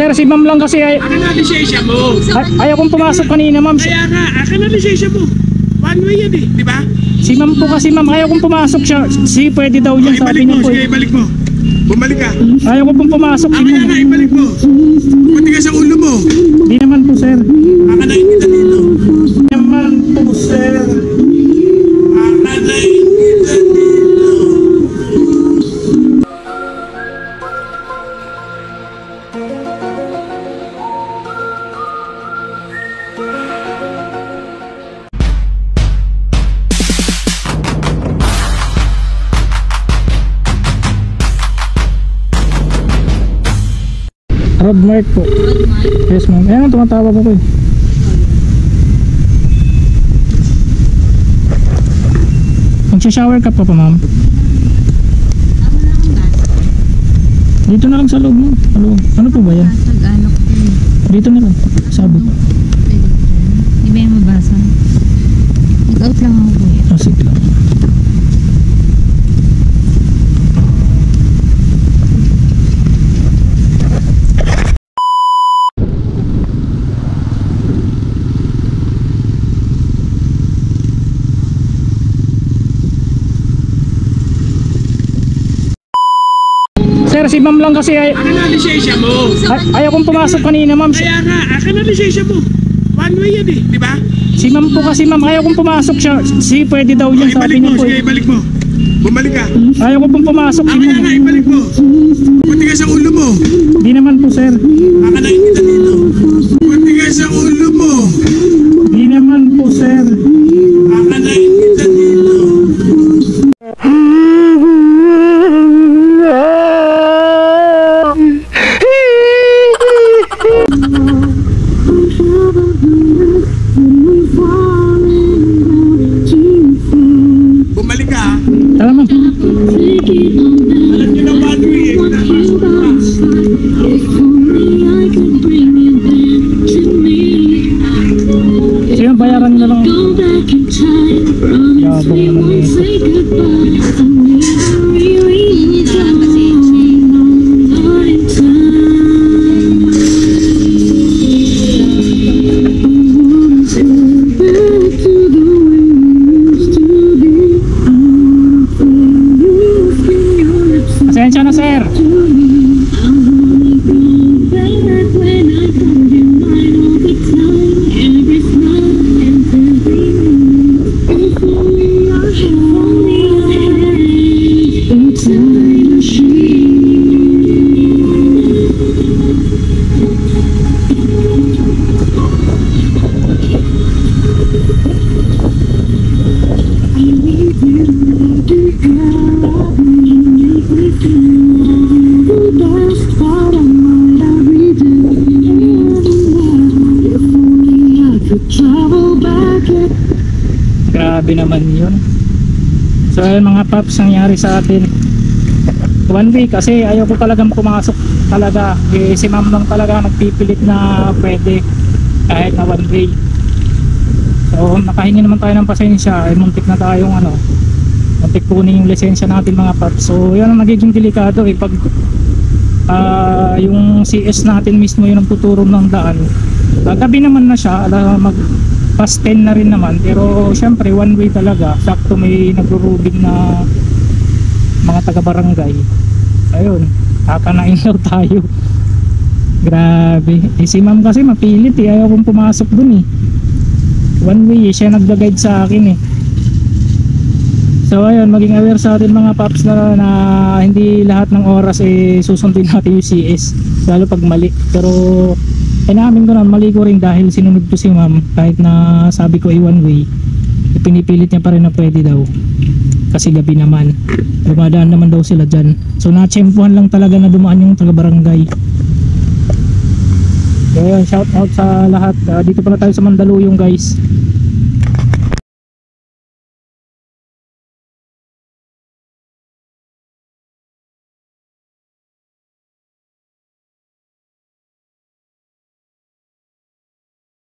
Sir, si ma'am lang kasi ay... Akin na lisensya mo. Ayaw kong pumasok kanina, ma'am. Kaya nga, akin na lisensya mo. One way yan eh, di ba? Si ma'am po kasi, ma'am, ayaw kong pumasok siya. Si pwede daw yan, sabi niya po. Sige, ibalik mo. Bumalik ka. Ayaw ko pong pumasok. Kaya nga, ibalik mo. Matigas ang ulo mo. Di naman po, sir. Akanain kita dito. Di naman po, sir. Akanain kita dito. Road mark po. Yes, ma'am. Ayan, tumatawag ako eh. Magsha-shower ka pa ma'am? Dito na lang sa loob, ma'am. Ano po ba yan? Dito na lang. Sabi. Di ba yung mabasa? Mag-out lang ako po yan. Sige lang. Sir, si ma'am lang kasi ay... Akin na lisensya mo. Ayaw kong pumasok kanina, ma'am. Kaya nga, akin na lisensya mo. One way yan eh, di ba? Si ma'am po kasi, ma'am, ayaw kong pumasok siya. Si pwede daw yan, sabi niya po. Sige, ibalik mo. Bumalik ka. Ayaw ko pong pumasok. Kaya nga, ibalik mo. Matigas ang ulo mo. Di naman po, sir. Akanain kita dito. Matigas ang ulo mo. Di naman po, sir. Akanain kita dito. Bumalik ka. Tara, ma'am. Alam niyo na one way eh. Sige, bayaran na lang. Yabang naman ito. Pasensya na, sir. Grabe naman yun. So ayun mga paps, nangyari sa atin one way kasi ayaw ko talagang pumasok talaga eh, si ma'am lang talaga nagpipilit na pwede kahit na one way. So nakahingi naman tayo ng pasensya eh, muntik na tayong muntik kunin yung lisensya natin mga paps. So yun ang nagiging delikado eh pag yung CS natin mismo yung nagtuturo ng daan. Gabi naman na siya, mag past 10 na rin naman, pero syempre one way talaga. Sakto may nagro-rubing na mga taga-barangay. Ayun, kakanain daw tayo. Grabe. Si ma'am kasi mapilit eh, ayaw kong pumasok dun eh. One way eh, siya nagda-guide sa akin eh. So ayun, maging aware sa atin mga paps na hindi lahat ng oras eh susundin natin yung CS, lalo pag mali. Pero namin ko na mali ko rin dahil sinunod ko si ma'am kahit na sabi ko one way, pinipilit niya pa rin na pwede daw kasi gabi naman, dumadaan naman daw sila dyan. So natsempuhan lang talaga na dumaan yung taga barangay. So yun, shout out sa lahat. Dito pala tayo sa Mandaluyong guys.